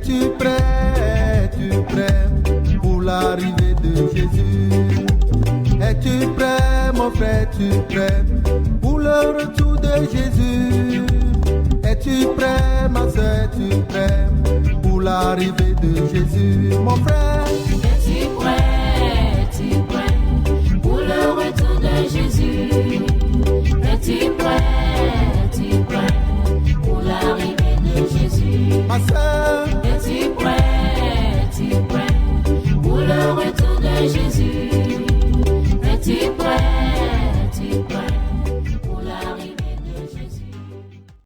Es-tu prêt pour l'arrivée de Jésus? Es-tu prêt, mon frère, es-tu prêt pour le retour de Jésus? Es-tu prêt, ma soeur, es-tu prêt pour l'arrivée de Jésus, mon frère? Es-tu prêt pour le retour de Jésus? Es-tu prêt pour l'arrivée de Jésus? Ma soeur, es-tu prêt pour le retour de Jésus? Es-tu prêt pour l'arrivée de Jésus?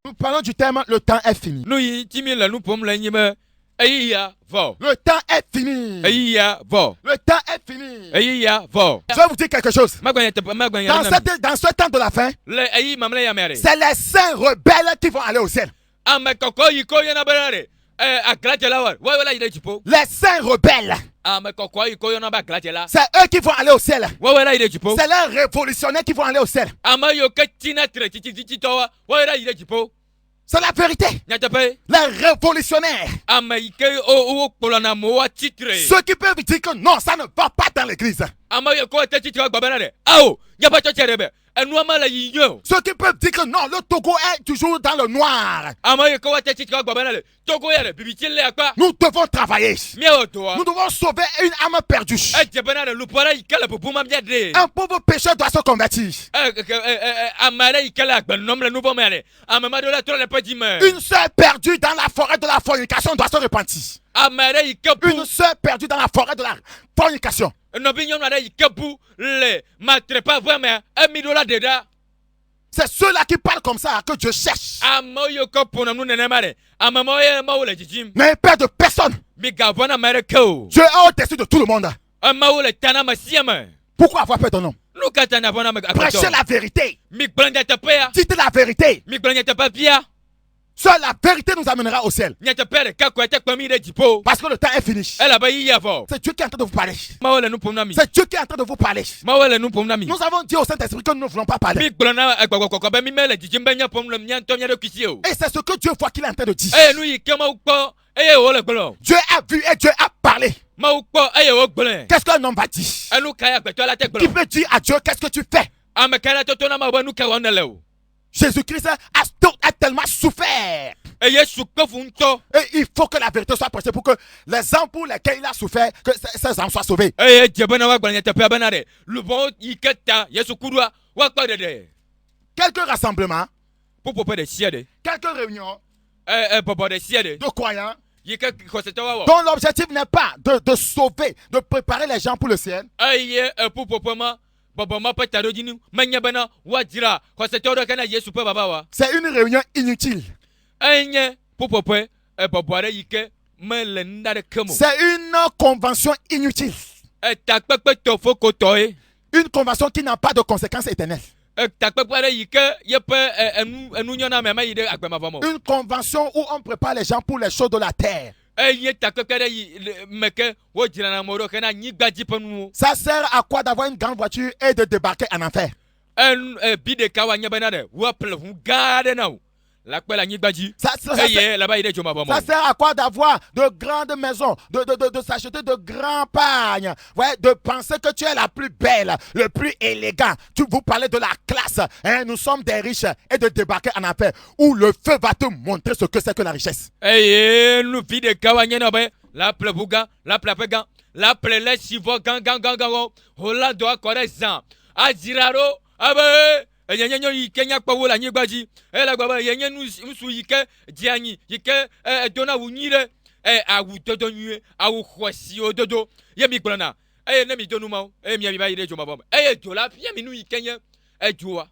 Nous parlons du thème, le temps est fini. Nous y timide la nous pomme la nyeme. Aïya va. Le temps est fini. Aïya va. Le temps est fini. Aïya va. Je vais vous dire quelque chose. Dans ce temps de la fin, Le aïe mamla ya mere. c'est les saints rebelles qui vont aller au ciel. Ame koko yiko yana barare. Aglate la war. Wa wala ide chipo. Les saints rebelles, Ame koko yiko yana ba glate la. c'est eux qui vont aller au ciel. Wa wala ide chipo. C'est les révolutionnaires qui vont aller au ciel. Ama yo ketina tre titi towa. Wa wala ide chipo. C'est la vérité. Nyatape. Les révolutionnaires, Ame ike o kolana mo titre. ceux qui peuvent dire que non, ça ne va pas dans l'église. Ama yo ko te titre gba banare. Awo, nyaba to cherebe. Enu ama la yinyo. Ceux qui peuvent dire que non, le Togo est toujours dans le noir. Ama yo ko te titre gba banare. Togo yare bibitile akwa. Nous devons travailler. Miao toa. Nous devons sauver une âme perdue. Je banare lupara ikala bubuma mjade. Un pauvre pécheur doit se convertir. Amara ikala gba nomle nouveau mere. Amama de la toile pas dit mais. Une sœur perdue dans la forêt de la fornication doit se repentir. Amara ikapu. Une sœur perdue dans la forêt de la fornication. Nobignon na ikapu le matre pas vraiment $1,000 deda. C'est ceux-là qui parlent comme ça que Dieu cherche. Amoyo kopo na nune mare. Amamoye maule jijim. N'ayez peur de personne. Bigavana mare ko. Dieu est au-dessus de tout le monde. Amaule tana masiama. Pourquoi avoir peur d'un homme? Lukatana bona me Prêchez la vérité. Mi blanda tapea. Dites la vérité. Mi blanda tapia. Seule la vérité nous amènera au ciel. Nyata pere kako ete kwa mi de jipo. Parce que le temps est fini. Elle a bayi yavo. C'est Dieu qui est en train de vous parler. Mawele nu pomnami. C'est Dieu qui est en train de vous parler. Mawele nu pomnami. Nous avons dit au Saint-Esprit que nous ne voulons pas parler. Mi blanda akwa ba mi mele jijimba nya pomnam nya ntomnya de kisio. Et c'est ce que Dieu voit qu'il est en train de dire. Nu yikema ukpo. Ole gbolo. Dieu a vu et Dieu a parlé. Ma ukpo o gbolo. Qu'est-ce qu'un homme va dire? Anu kaya gbeto la te Qui gbolo. peut dire à Dieu qu'est-ce que tu fais? Amekana to na ma ba nu ka wona lewo. Jésus-Christ a tellement souffert. Yesu kofunto. Et il faut que la vérité soit prêchée pour que les hommes pour lesquels il a souffert, que ces hommes soient sauvés. Jebana wa gbolo nyata pe banare. Lu bon yiketa Yesu kudwa wa kpa de. Quelques rassemblements, Popo pe de siede. quelques réunions Popo de siede. de croyants Yike koseta wa. dont l'objectif n'est pas de sauver, de préparer les gens pour le ciel. Popo pema. Bobo ma pe taro dinu. Manya bana wa dira. Koseta do kana Yesu pe baba wa. C'est une réunion inutile. Popo pe bobo are yike mele ndare kemo. C'est une convention inutile. Takpekpe to foko toe. Une convention qui n'a pas de conséquences éternelles. Takpekpe are yike yepe enu nyona mema yide agbema vamo. Une convention où on prépare les gens pour les choses de la terre. Takpekpe are meke wo dira na moro kana nyigbaji penu. Ça sert à quoi d'avoir une grande voiture et de débarquer en enfer? Bide kawa nyabana de wo ple hu gade na. La kwela nyigbaji. Ça là-bas yide joma vamo. ça sert à quoi d'avoir de grandes maisons, de s'acheter de grands pagnes, ouais, de penser que tu es la plus belle, le plus élégant. Vous parlez de la classe, hein, nous sommes des riches, et de débarquer en enfer où le feu va te montrer ce que c'est que la richesse. Nous bide kawa nyana be la ple buga, la ple pega, la ple le sivo gang. Hola do akore zan. Aziraro abe yenyenyo yikenya kpawo la nyigbaji la gbaba yenyenu nsu yike dianyi yike dona wunyire awu dodo nyue awu khosi ododo yemi gblana ne mi donu ma mi ba yire joma bom dola fie mi nu yikenya ejoa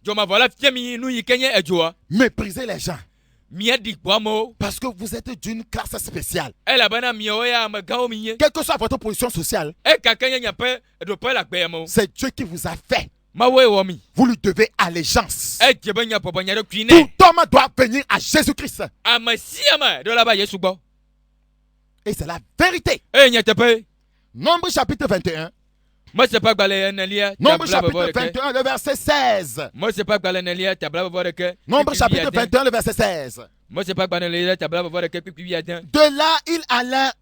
joma vola fie mi nu yikenya ejoa. Méprisez les gens mi edi bomo parce que vous êtes d'une classe spéciale. La bana mi oya ma gawo mi Quelle que soit votre position sociale, kakanya nyape do pa la gbemo. c'est Dieu qui vous a fait. Vous lui devez allégeance. Tout Tout homme doit venir à Jésus-Christ. Et c'est la vérité. Nombre chapitre 21. Nombre chapitre 21, le verset 16. Nombre chapitre 21, le verset 16. Moi c'est pas banal ta blabla voir quelque puis attends. De là, il alla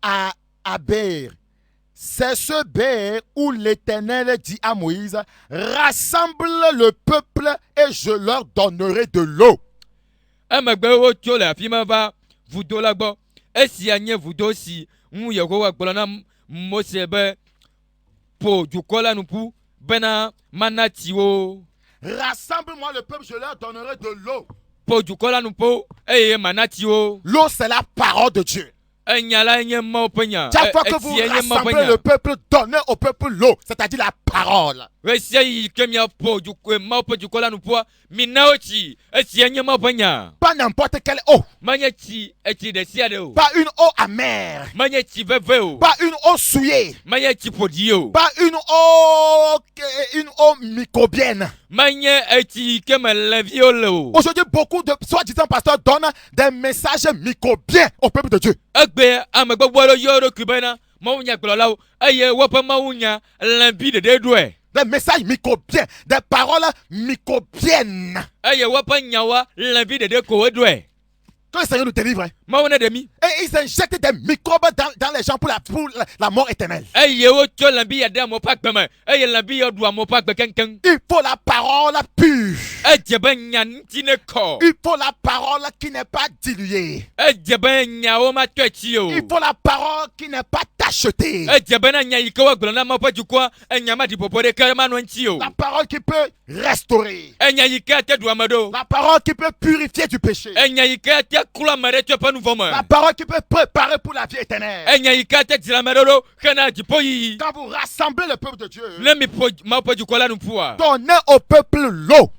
à Bér. C'est ce Bér où l'Éternel dit à Moïse, rassemble le peuple et je leur donnerai de l'eau. Amagbewo tio la fima va vous do la gbo. Esi anye vous do si mu Yehowa gbolana Mose be po jukola nupu bena manatiwo. Rassemble-moi le peuple, je leur donnerai de l'eau. Po jukola nupo eye manatiwo. L'eau, c'est la parole de Dieu. Chaque fois que vous rassemblez le peuple, donnez au peuple l'eau, c'est-à-dire la parole. Pas n'importe quelle eau. Pas une eau amère. Pas une eau souillée. Pas une eau microbienne. Aujourd'hui, beaucoup de soi-disant pasteurs donnent des messages microbiens au peuple de Dieu. Des messages microbiens, des paroles microbiennes. Quand le Seigneur nous délivre, et ils injectent des microbes dans les gens pour la mort éternelle. Il faut la parole pure. Il faut la parole qui n'est pas diluée. Il faut la parole qui n'est pas tachetée. La parole qui peut restaurer. La parole qui peut purifier du péché. La parole qui peut préparer pour la vie éternelle. Quand vous rassemblez le peuple de Dieu, donnez au peuple l'eau.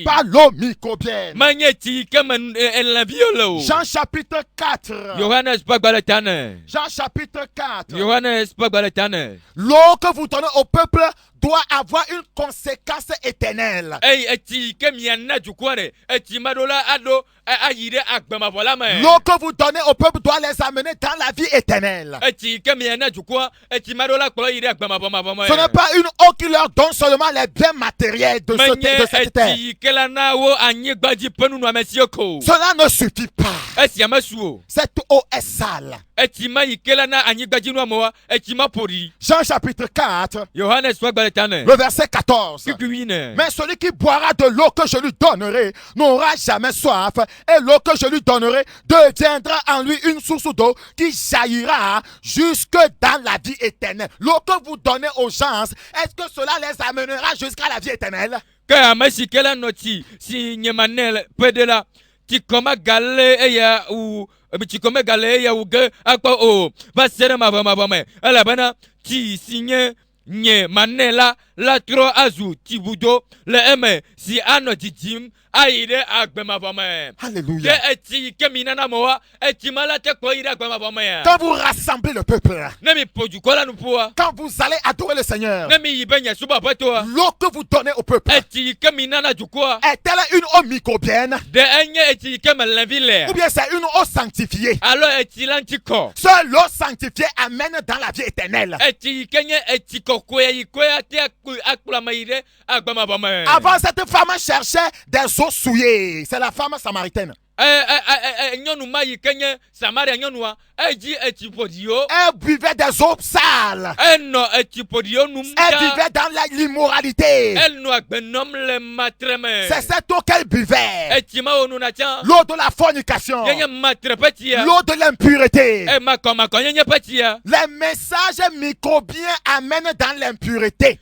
Pas l'eau microbienne. Jean chapitre 4. Jean chapitre 4. L'eau que vous donnez au peuple doit avoir une conséquence éternelle. L'eau que vous donnez au peuple doit les amener dans la vie éternelle. Ce n'est pas une eau qui leur donne seulement les biens matériels de cette terre. Cela ne suffit pas. Cette eau est sale. Jean chapitre 4, le verset 14. Mais celui qui boira de l'eau que je lui donnerai n'aura jamais soif, et l'eau que je lui donnerai deviendra en lui une source d'eau qui jaillira jusque dans la vie éternelle. L'eau que vous donnez aux gens, est-ce que cela les amènera jusqu'à la vie éternelle? Nye manela la tro azu tibudo le eme si ano didim aide agbema vome. Alléluia. Quand vous rassemblez le peuple, quand vous allez adorer le Seigneur, l'eau que vous donnez au peuple est-elle une eau microbienne ou bien c'est une eau sanctifiée? Seule l'eau sanctifiée amène dans la vie éternelle. Avant, cette femme cherchait des eaux souillées. C'est la femme samaritaine. Elle buvait des eaux sales. Elle vivait dans l'immoralité. C'est cette eau qu'elle buvait. L'eau de la fornication. L'eau de l'impureté. Les messages microbiens amènent dans l'impureté.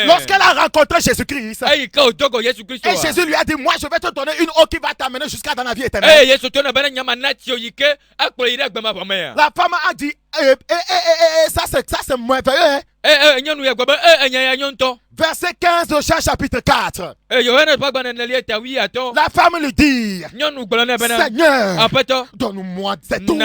Lorsqu'elle a rencontré Jésus-Christ, et Jésus lui a dit, moi je vais te donner une eau qui va t'amener jusqu'à dans la vie éternelle. La femme a dit, ça c'est merveilleux. Verset 15 de Jean chapitre 4. La femme lui dit, Seigneur, donne-moi cette eau.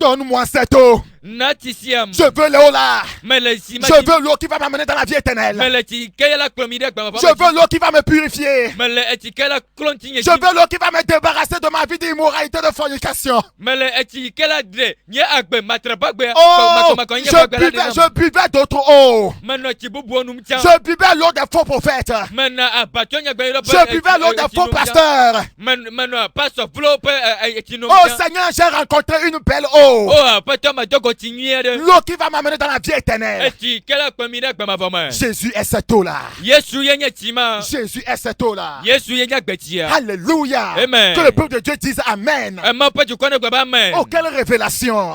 Donne-moi cette eau. natisiam Je veux l'eau là. melesi Je veux l'eau qui va m'amener dans la vie éternelle. meleti kayala klomide gba Je veux l'eau qui va me purifier. mele etikela klontinye Je veux l'eau qui va me débarrasser de ma vie d'immoralité, de fornication. mele etikela de nye agbe matrabagbe Oh, je buvais d'autres eaux. meno tibubu onum tia Je buvais l'eau des faux prophètes. mena abatonya gbe Je buvais l'eau des faux pasteurs. meno pastor flow pe etino Oh Seigneur, j'ai rencontré une belle eau. oh pato ma dogo tinyere L'eau qui va m'amener dans la vie éternelle. etikela klomide gba mavoma Jésus est cette eau-là. Yesu yenye tima Jésus est cette eau-là. Yesu yenye gbetia Alléluia. Amen. Que le peuple de Dieu dise Amen. ma pa tukone gba ba men Oh, quelle révélation.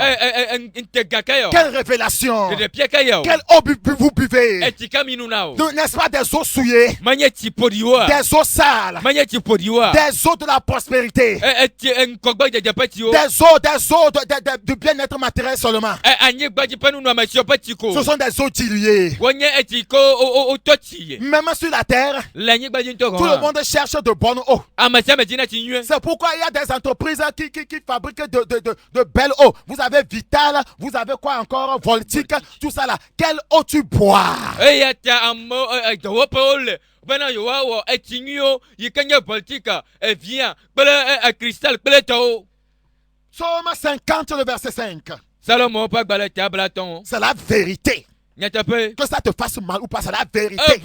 integakayo Quelle révélation. de piekayo Quelle eau vous buvez. etika minunao N'est-ce pas des eaux souillées, manye tipodiwa des eaux sales, manye tipodiwa des eaux de la prospérité, eti enkogba de japatio des eaux du bien-être matériel seulement. anyi gbaji panu no amasio patiko Ce sont des eaux diluées. wonye etiko o toti Même sur la terre, lanyi gbaji ntoko tout le monde cherche de bonnes eaux. amasia medina tinue C'est pourquoi il y a des entreprises qui fabriquent de belles eaux. Vous avez Vital, vous avez quoi encore? Voltic, tout ça là. Quelle eau tu bois? eya ta amo do pole bana yo wa etinyo yikanya politika vient pele cristal pele to Psaume 50, le verset 5. Salomo pa gbala tablaton C'est la vérité. nyatape Que ça te fasse mal ou pas, c'est la vérité.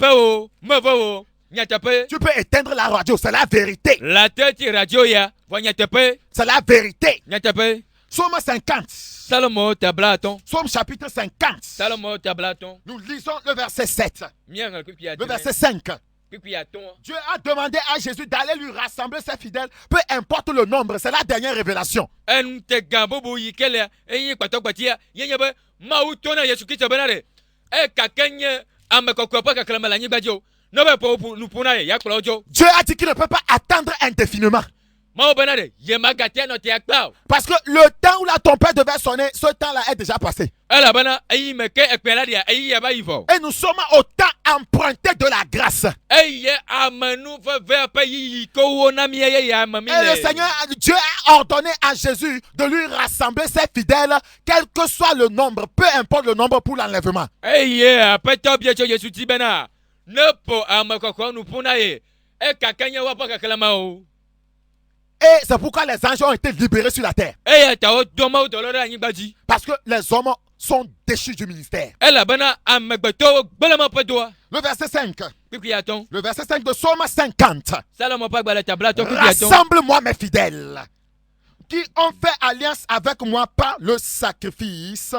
mavo nyatape Tu peux éteindre la radio, c'est la vérité. la tête radio ya nyatape C'est la vérité. nyatape Psaume 50. Salomo tablaton Psaume chapitre 50. Salomo tablaton Nous lisons le verset 7. mianga kupia Le verset 5. kupia ton Dieu a demandé à Jésus d'aller lui rassembler ses fidèles, peu importe le nombre. C'est la dernière révélation. en te gambo yikele enyi kwatokwatia yenye be mautona Yesu Kristo benare kakenye amekokwa kakala lanyi gbajo no be po nu puna ya klojo Dieu a dit qu'il ne peut pas attendre indéfiniment. ma benare ye magatia no te akpa Parce que le temps où la trompette devait sonner, ce temps-là est déjà passé. ala bana ayi meke ekpela dia ayi ya ba ivo Et nous sommes au temps emprunté de la grâce. ayi amanu fa ve pa yi ko wona mi ya mami Et le Seigneur, Dieu a ordonné à Jésus de lui rassembler ses fidèles, quel que soit le nombre, peu importe le nombre pour l'enlèvement. ayi apeta bia cho Yesu ti bana ne po amekokwa nu puna ye kakenye wa pa kakala mao Et c'est pourquoi les anges ont été libérés sur la terre. eya ta o doma o dolore anyi gbaji Parce que les hommes sont déchus du ministère. ela bana amegbeto gbelema pedoa Le verset 5. kukuyaton Le verset 5 de Psaume 50. Salomo pa gbala tablaton kukuyaton Rassemble-moi mes fidèles qui ont fait alliance avec moi par le sacrifice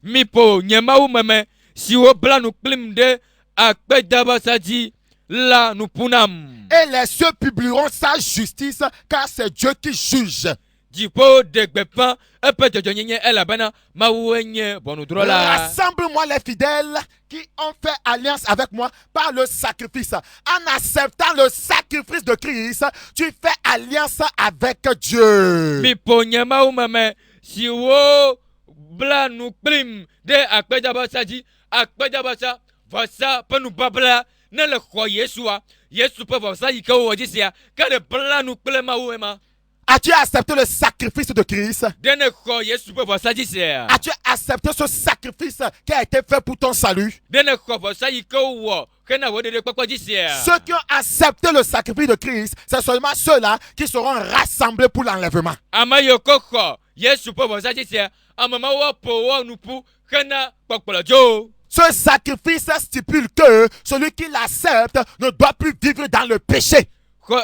mipo nyema u meme si wo bla nu klim de akpedaba saji la nu punam et les cieux publieront sa justice car c'est Dieu qui juge. jipo de gbepan epe jojo nyenye ela bana mawenye bonu drola Rassemble-moi les fidèles qui ont fait alliance avec moi par le sacrifice. En acceptant le sacrifice de Christ, tu fais alliance avec Dieu. mipo nyema u meme si wo bla nu klim de akpedaba saji akpedaba sa vasa penu babla ne le kho Yesua Yesu pe vasa yike wo disia ka de bla nu klema u ema As-tu accepté le sacrifice de Christ? dene kho Yesu pe vasa disia As-tu accepté ce sacrifice qui a été fait pour ton salut? dene kho vasa yike wo kana wo de kpakpa disia Ceux qui ont accepté le sacrifice de Christ, c'est seulement ceux-là qui seront rassemblés pour l'enlèvement. ama yoko kho Yesu pe vasa disia amama wo po wo nupu kana kpakpa jo Ce sacrifice stipule que celui qui l'accepte ne doit plus vivre dans le péché. ko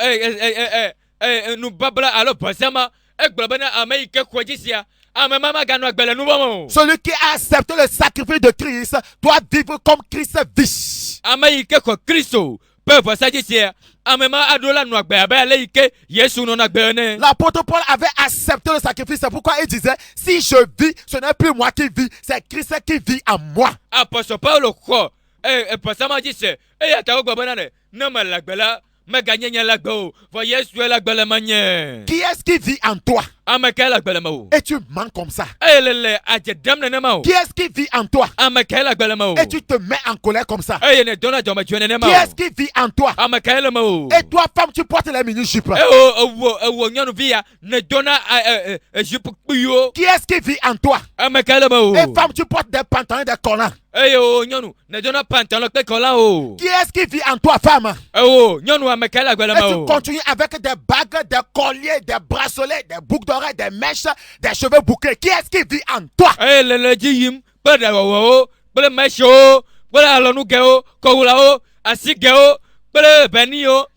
nu babla alo basama egbelabana amaike kho disia amama magano agbele nu bomo Celui qui a accepté le sacrifice de Christ doit vivre comme Christ vit. amaike kho Kristo pe vasa disia amama adola nu agbe abe leike Yesu no na gbene L'apôtre Paul avait accepté le sacrifice. C'est pourquoi il disait, si je vis, ce n'est plus moi qui vis, c'est Christ qui vit en moi. Apostle Paulo kho pasama dise ya ta ogba bana ne na malagbela maganye lagbo vo Yesu lagbela manye Qui est est-ce qui vit en toi? Amakela gbelemao. Et tu mens comme ça. Elele ajedam nenema. Qui est-ce qui vit en toi? Amakela gbelemao. Et tu te mets en colère comme ça. Eye ne dona joma jwene Qui nenema. est-ce qui vit en toi? Amakela mao. Et toi, femme, tu portes les mini-jupes. Ewo nyonu via ne dona jupe kuyo. Qui est-ce qui vit en toi? Amakela mao. Et femme, tu portes des pantalons et des collants. Eyo nyonu ne dona pantalon pe kola o. Qui est-ce qui vit en toi, femme? Nyonu amakela Et gbelemao. tu continues avec des bagues, des colliers, des bracelets, des boucles d'oreilles, des mèches, des cheveux bouclés. Qui est-ce qui vit en toi? Elele jiyim pada wo pele mesho pele alonu geo kowulao asigeo pele benio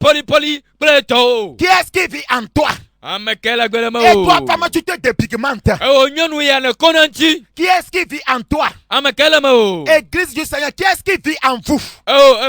poli pele to. Qui est-ce qui vit en toi? Amakela gbelemao. Et toi, femme, tu te dépigmentes. Nyonu ya ne konanti. Qui est-ce qui vit en toi? Amakela mao. Église du Seigneur, qui est-ce qui vit en vous?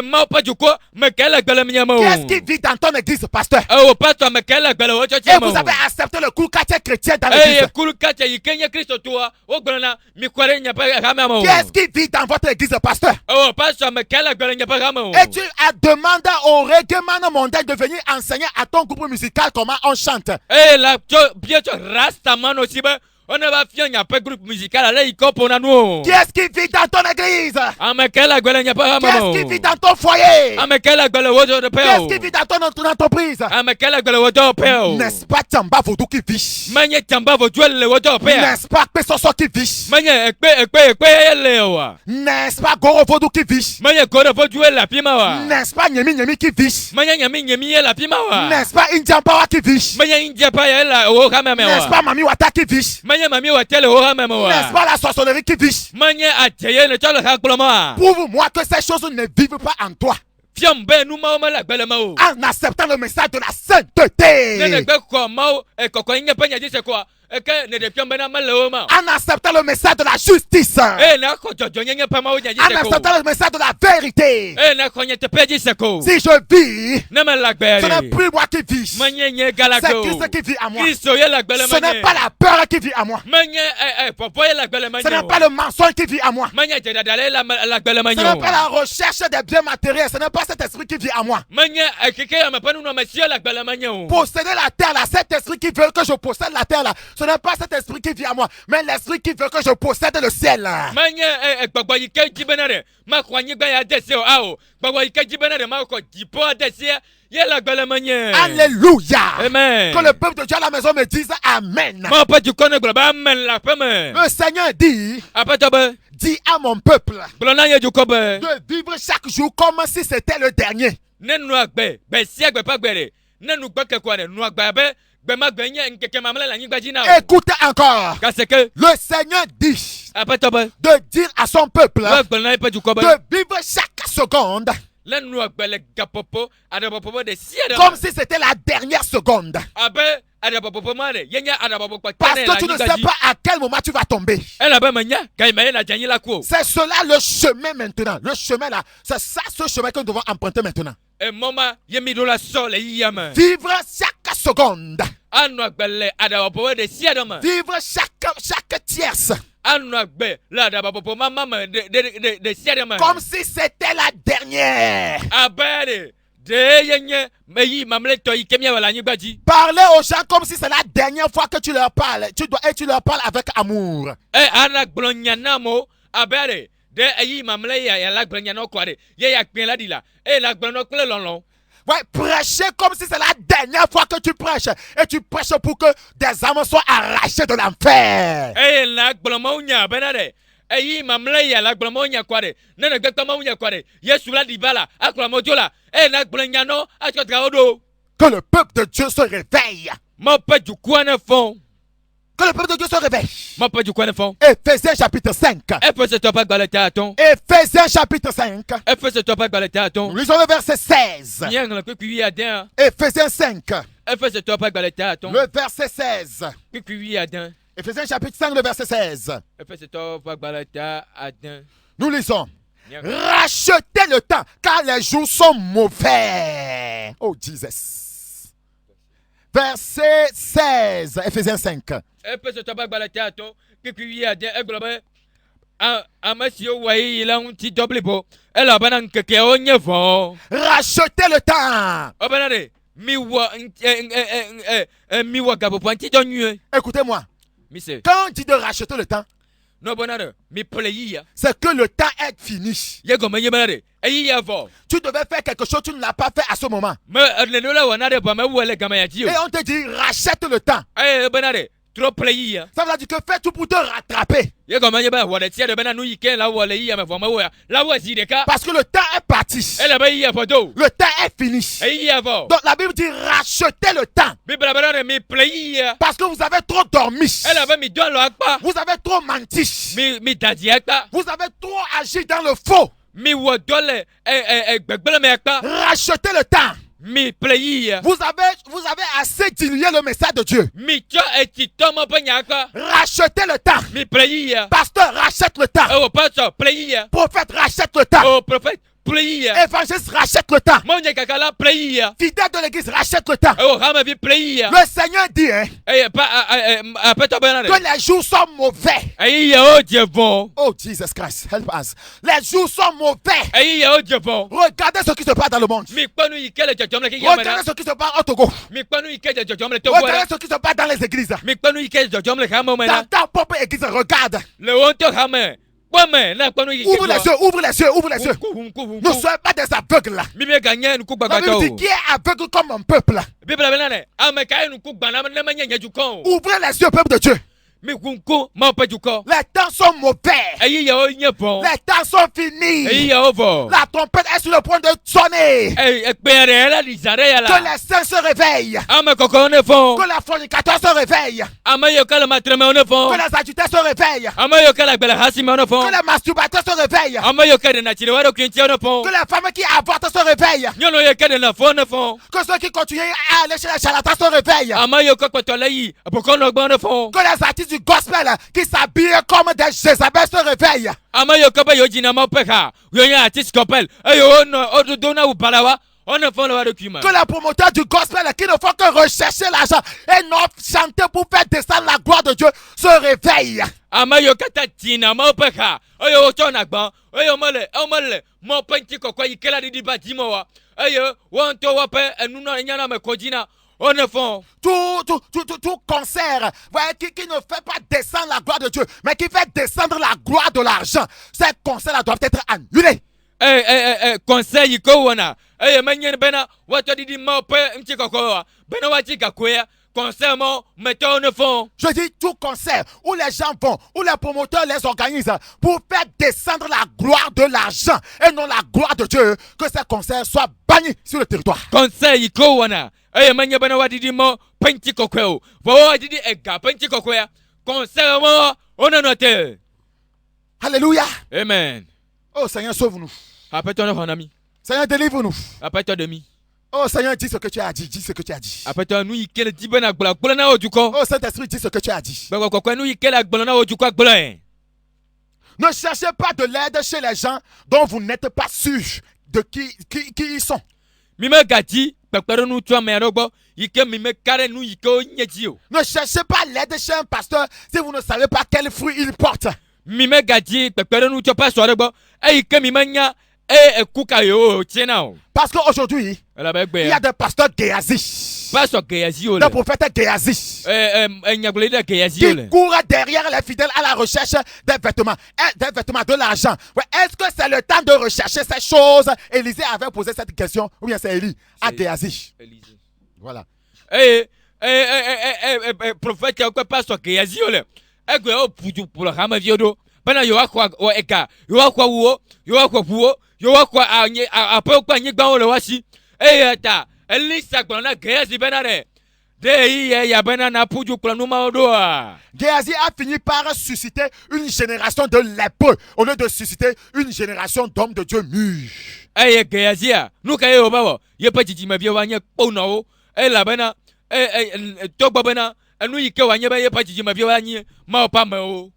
Mau pa juko makela gbelemnya mao. Qui est-ce qui vit dans ton église, pasteur? Pastor makela gbelewo choche Et mao. vous avez accepté le cours quartier chrétien dans l'église. Kulu kacha yikenya Kristo toa o gbelena mi kware nya pa gama mao. Qui est-ce qui vit dans votre église, pasteur? Pastor makela gbelenya pa gama mao. Et tu as demandé au règlement mondial de venir enseigner à ton groupe musical comment on chante. La bien rasta mano sibe. On va faire un peu groupe musical à l'école pour nous. Qui est-ce qui vit dans ton église? Amakela gbelenya pa Qui gama est-ce mao. qui vit dans ton foyer? Amakela gbelewo de Qui peo. est-ce qui vit dans ton entreprise? Amakela gbelewo de peo. N'est-ce pas Tamba Vodou qui vit? Manye tamba vo duel le wodo peo. N'est-ce pas Pesoso qui vit? Manye ekpe lewa. N'est-ce pas Goro Vodou qui vit? Manye koro vo duel la pima wa. N'est-ce pas Nyemi qui vit? Manye nyami la pima wa. N'est-ce pas Indian Power qui vit? Manye india pa ya la o kama N'est-ce mewa. pas Mami Wata qui vit? Manye mami wa tele o kama mewa. N'est-ce pas la sorcellerie qui vit? Manye ateye le chalo hakulama. Prouve-moi que ces choses ne vivent pas en toi. Fiam be nu ma o la gbele ma o. En acceptant le message de la sainteté. Ne gbe ko ma o e koko nya pa nya dise ko. Eke ne de fiam be na ma le o ma. En acceptant le message de la justice. Na ko jojo nya pa ma o nya En dise ko. acceptant le message de la vérité. Na ko nya te pe dise ko. Si je vis, Na ma la gbele. ce n'est plus moi qui vis. Manye nye galako. C'est Christ qui vit en moi. Kristo ye la gbele Ce n'est manye. pas la peur qui vit en moi. Manye popo ye la gbele manye. Ce n'est pas le mensonge qui vit en moi. Manye te dadale la gbele Ce manye. n'est pas la recherche des biens matériels. Ce n'est pas cet esprit qui vit en moi. Manye keke ya mapanu no monsieur la gbele manye o. Posséder la terre là, cet esprit qui veut que je possède la terre là, ce n'est pas cet esprit qui vit en moi, mais l'esprit qui veut que je possède le ciel là. Manye gbagbo yike jibenere ma kwa nyigba ya desi o ao. Gbagbo yike jibenere ma ko jipo desi ye la gbele manye. Alléluia. Amen. Que le peuple de Dieu à la maison me dise Amen. Ma pa tu connais globa amen la femme. Le Seigneur dit, Apatobe. dis à mon peuple Blona ye jukobe. de vivre chaque jour comme si c'était le dernier. Nenu agbe, be si agbe pa gbere. Nenu gbe ke kwa ne nu agbe be. Gbe ma gbe nye nkeke mamle la nyigba jina. Écoutez encore. Ka seke. Le Seigneur dit Apatobe. de dire à son peuple Wa blona ye pa jukobe. de vivre chaque seconde Lenu agbe le gapopo, adapopo de si comme si c'était la dernière seconde. Abe adapopo mare, yenya adapopo kwa Parce que tu ne sais pas à quel moment tu vas tomber. Elle a pas mania, quand il na janyi la ko. C'est cela le chemin maintenant. Le chemin là, c'est ça ce chemin que nous devons emprunter maintenant. Et mama, yemi do la sol e yama. Vivre chaque seconde. Anu agbele adapopo de si adama. Vivre chaque tierce. Anu agbe la adapopo mama de si adama. Comme si c'était la dernière. Abere de yenye meyi mamle to ikemia wala nyigba ji. Parlez aux gens comme si c'est la dernière fois que tu leur parles. Tu leur parles avec amour. Ana gblonya mo abere de eyi mamle ya la gblonya no kware. Ye ya pin la di la. La gblonya kle lonlon. Ouais, prêcher comme si c'est la dernière fois que tu prêches. Et tu prêches pour que des âmes soient arrachées de l'enfer. La gblonya benade. Eyi mamle ya la gblonya kware. Nene gbekpa mawunya kware. Yesu la di bala akla mojola. La gblonya no achotra odo. Que le peuple de Dieu se réveille. Mo pe du kwane fond. Que le peuple de Dieu se réveille. Mo pe du kwane fond. Éphésiens chapitre 5. Efese to pa gbalete aton. Éphésiens chapitre 5. Efese to pa gbalete aton. Nous lisons le verset 16. Nyang la kwikwi adan. Éphésiens 5. Efese to pa gbalete aton. Le verset 16. Kwikwi adan. Éphésiens chapitre 5, le verset 16. Efese to pa gbalete adan. Nous lisons. Rachetez le temps, car les jours sont mauvais. Oh, Jesus. Verset 16. Éphésiens 5. Efese to pa gbalete aton. Kwikwi adan eglobe. Amasio wayi la unti double bo. Ela bana nkeke onye fon. Rachetez le temps. Obanade. Écoutez-moi. Mise. Quand on dit de racheter le temps, No bonare. Mi play ya. c'est que le temps est fini. Ye goma ye banare. Eyi ya vo. Tu devais faire quelque chose, tu ne l'as pas fait à ce moment. Me le no la wanare ba me wole gama ya jiyo. Et on te dit rachète le temps. Bonare. Trop play ya. Ça veut dire que fais tout pour te rattraper. Ye goma ye ba wole tia de bena nu yike la wole ya me vo me wo ya. La wo si de ka. Parce que le temps est parti. Ele ba ya fodo. Le temps est fini. Eyi ya vo. Donc la Bible dit rachetez le temps. Bibla banare mi play ya. Parce que vous avez trop dormi. Ele ba mi don lo akpa. Vous avez trop menti. Mi dadi akpa. Vous avez trop agi dans le faux. Mi wo dole gbegbele me akpa. Rachetez le temps. Mi play ya. Vous avez assez dilué le message de Dieu. Mi cho eti tomo pa nyaka. Rachetez le temps. Mi play ya. Pasteur, rachète le temps. Oh pastor play ya. Prophète, rachète le temps. Oh prophète play ya. Évangéliste, rachète le temps. Mon kakala play ya. Fidèle de l'église, rachète le temps. Oh hama vi play ya. Le Seigneur dit hein, Peto benare. que les jours sont mauvais. Ayi ya o jevon. Oh Jesus Christ, help us. Les jours sont mauvais. Ayi ya o jevon. Regardez ce qui se passe dans le monde. Mi panu ikele jojomle ki yamara. Regardez ce qui se passe au Togo. Mi panu ikele jojomle to Regardez wala. ce qui se passe dans les églises. Mi panu ikele jojomle hama Dans mena. ta propre église, regarde. Le wonto hama. Kwame na panu ikele. Ouvre les yeux, ouvre les yeux, ouvre les yeux. Ne soyez pas des aveugles là. Mi me gagner nuku La Bible gbagato. dit qui est aveugle comme un peuple. Bibla benare. Ame kai nuku gbana na manya nyajukon. Ouvrez les yeux, peuple de Dieu. Mi kunku ma pejuko. Les temps sont mauvais. Ayi ya o nyepon. Les temps sont finis. Ayi ya o vo. La trompette est sur le point de sonner. Ekpere la lizare ya Que la. les saints se réveillent. Ame koko ne fon. Que les fornicateurs se réveillent. Ame yo kala matreme on fon. Que les adultères se réveillent. Ame yo kala gbele hasime on fon. Que les masturbateurs se réveillent. Ame yo kala na chire waro kwinti on fon. Que les femmes qui avortent se réveillent. Nyono yo kala na fon fon. Que ceux qui continuent à aller chez les charlatans se réveillent. Ame yo koko tolayi. Apokon no gbon fon. Que les artistes du gospel qui s'habillent comme des Jézabel se réveillent. Ame yo kaba yo jina mo peka. Yo ya artist couple. Ayo no odona ubalawa. On ne font le document. Que les promoteurs du gospel qui ne font que rechercher l'argent et non chanter pour faire descendre la gloire de Dieu se réveillent. Amayo kata tina mo peka. Ayo chona gban. Ayo mole mo penti koko ikela di bati mo wa. Ayo won to wape enu no nyana me kojina. On ne font Tout concert qui ne fait pas descendre la gloire de Dieu, mais qui fait descendre la gloire de l'argent. Ces concerts-là doivent être annulés. Conseil ko wana. Manyen bena wato di mo pe mti koko. Bena wati kakoya. Conseil mo mettons ne font. Je dis tout concert où les gens vont, où les promoteurs les organisent pour faire descendre la gloire de l'argent et non la gloire de Dieu, que ces concerts soient bannis sur le territoire. Conseil ko wana. Manyen bena wati di mo penti koko. Wati di ega penti koko ya. Conseil mo on a noté. Alléluia. Amen. Oh Seigneur, sauve-nous. Après ton ami. Seigneur, délivre-nous. Après ton demi. Oh Seigneur, dis ce que tu as dit, dis ce que tu as dit. Après toi, nous y quel dibana gbolana ojuko. Oh Saint-Esprit, dis ce que tu as dit. Ba ko nous y quel gbolana ojuko gbolan. Ne cherchez pas de l'aide chez les gens dont vous n'êtes pas sûr de qui ils sont. Mime gati, pepero nous toi mais robo, yike mime kare nous yike onyejio. Ne cherchez pas l'aide chez un pasteur si vous ne savez pas quel fruit il porte. Mime gati, pepero nous toi pas so robo, yike mime nya kuka yo tiena. Parce qu'aujourd'hui, il y a des pasteurs Géasi. Pasteur Géasi. Des prophètes Géasi. Qui courent derrière les fidèles à la recherche des vêtements, de l'argent. Ouais, est-ce que c'est le temps de rechercher ces choses? Élisée avait posé cette question, ou bien c'est Élie à Géasi. Voilà. Prophète, pasteur Géasi. Ego o puju pour hama viodo. Bana yo akwa o eka, yo akwa wo, yo akwa puo, yo akwa apo kwa nyi gba o le wasi. Ta, Elisa gbona Géasi benare. De ya bena na puju kwa numa odoa. Géasi a fini par susciter une génération de lépreux au lieu de susciter une génération d'hommes de Dieu mûrs. Géasi a, nous ka yo bawo, ye pa jiji mabia wanye pona o. La bena togba bena, nous yike wanye ba ye pa jiji mabia wanye ma pa ma o.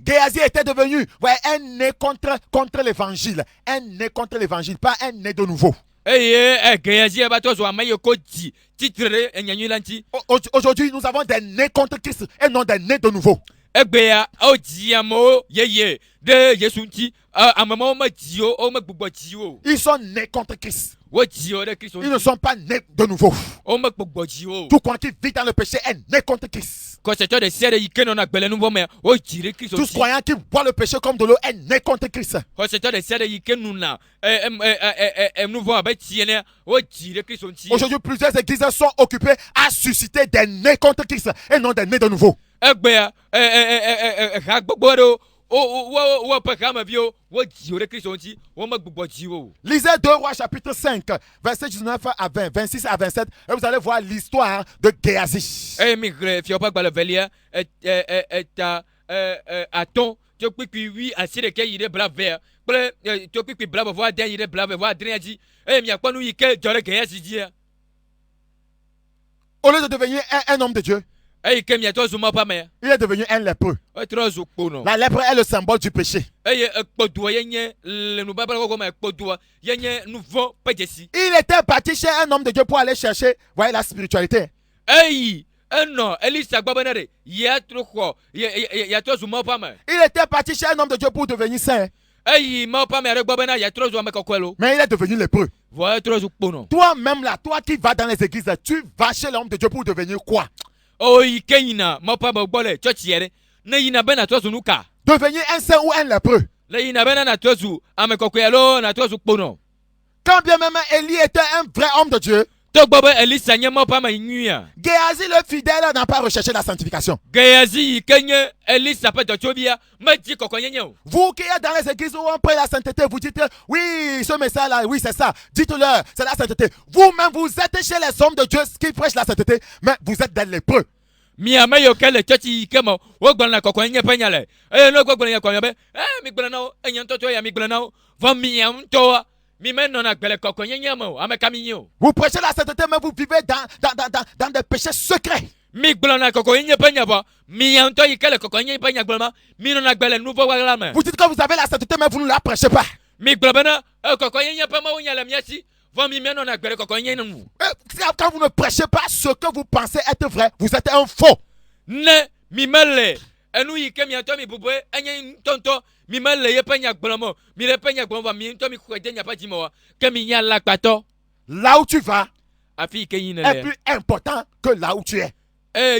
Géasi était devenu un nez contre l'évangile. Un nez contre l'évangile, pas un nez de nouveau. Aujourd'hui, nous avons des nez contre Christ et non des nez de nouveau. Egbea o diamo yeye de Yesunti a maman ma dio o ma gbogbo dio. Ils sont nés contre Christ. O dio de Christ. Ils ne sont pas nés de nouveau. O ma gbogbo dio. Tout croyant qui vit dans le péché est né contre Christ. Quand c'est toi de serre y que non a gbele nouveau mais o dire Christ. Tout croyant qui voit le péché comme de l'eau est né contre Christ. Quand c'est toi de serre y que nous na nouveau avec tiene o dire Christ. Aujourd'hui, plusieurs églises sont occupées à susciter des nés contre Christ et non des nés de nouveau. Egbea ha gbogbo do o pa kama bio o dio de Christ onti o ma gbogbo dio. Lisez 2 Rois chapitre 5, verset 19 à 20, 26 à 27, et vous allez voir l'histoire de Géasi. Migre fio pa gbala velia aton to kpikpi wi asire ke yire bla ver ple to kpikpi bla voir den yire bla voir dren di mi akpa nu yike jore Géasi dia. Au lieu de devenir un homme de Dieu, Kem ya to zuma pa me. il est devenu un lépreux. Trozo kono. La lèpre est le symbole du péché. Ekpodo yenye le nu babala ko ma ekpodo yenye nouveau pejesi. Il était parti chez un homme de Dieu pour aller chercher, voyez, la spiritualité. Non, Elisa gbabenere ya troko ya to zuma pa me. Il était parti chez un homme de Dieu pour devenir saint. Ma pa me re gbabena ya trozo ma kokwelo. Mais il est devenu lépreux. Voilà trozo kono. Toi-même là, toi qui vas dans les églises, tu vas chez l'homme de Dieu pour devenir quoi? Keina ma pa me bole church yere. Na yina bena trozo nuka. Devenir un saint ou un lépreux. La yina bena na trozo ame kokwelo na trozo kono. Quand bien même Élie était un vrai homme de Dieu, To gbaba Elisa nye ma pa me nyua. Géasi le fidèle n'a pas recherché la sanctification. Géasi kenye Elisa pa to chobia ma di kokonyenye. Vous qui êtes dans les églises où on prie la sainteté, vous dites oui, ce message là, oui, c'est ça. Dites-leur, c'est la sainteté. Vous-même, vous êtes chez les hommes de Dieu qui prêchent la sainteté, mais vous êtes des lépreux. Miama yo kele chachi kemo wo gbana kokonye penyale. No gbana kokonye be. Mi gbana no enyanto to ya mi gbana no. Va miam to. Mi meno na gbele kokonye nyamo ame kaminyo. Vous prêchez la sainteté, mais vous vivez dans des péchés secrets. Mi gbana kokonye penyaba. Miam to ikele kokonye penyagblama. Mi no na gbele nouveau walame. Vous dites que vous avez la sainteté, mais vous ne la prêchez pas. Mi gbana kokonye nyapama wunyala miasi. Va mi meno na gbele kokonye nmu. Quand vous ne prêchez pas ce que vous pensez être vrai, vous êtes un faux. Ne mi mele. Enu yike mi anto mi bubwe enye tonto mi mele ye penya gblomo mi le penya gblomo mi nto mi kwede nya pa jimo ke mi nya la pato. Là où tu vas Afi ke yin est le. plus important que là où tu es.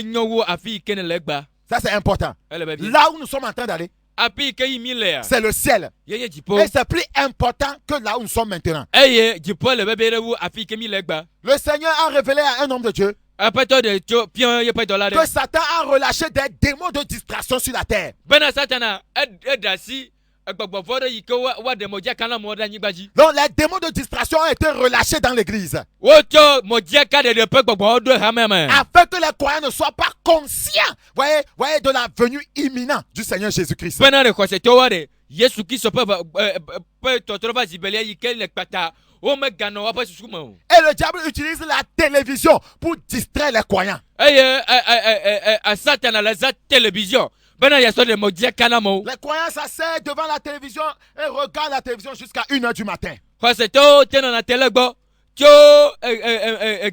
Nyowo afi ke ne legba. Ça, c'est important. Ele be bien. Là où nous sommes en train d'aller, Api ke yi mi le. c'est le ciel. Ye jipo. Et c'est plus important que là où nous sommes maintenant. Eye jipo le bebe rewu afi ke mi legba. Le Seigneur a révélé à un homme de Dieu Apato de cho pion ye pa dollar. que Satan a relâché des démons de distraction sur la terre. Bena satana edasi gbogbo foro yike wa de moja kana mo da nyigbaji. Donc les démons de distraction ont été relâchés dans l'église Wocho moja ka de pe gbogbo do ha meme. afin que les croyants ne soient pas conscients, voyez, de la venue imminente du Seigneur Jésus-Christ. Bena de ko se to ware Yesu Kristo pe totrova zibelia yike le kpata. O me gano wa pa susuma. Et le diable utilise la télévision pour distraire les croyants. A satana la za télévision. Bena ya so de moja kana mo. Les croyants s'asseyent devant la télévision et regardent la télévision jusqu'à 1h du matin. Ko se to tena na telegbo. Cho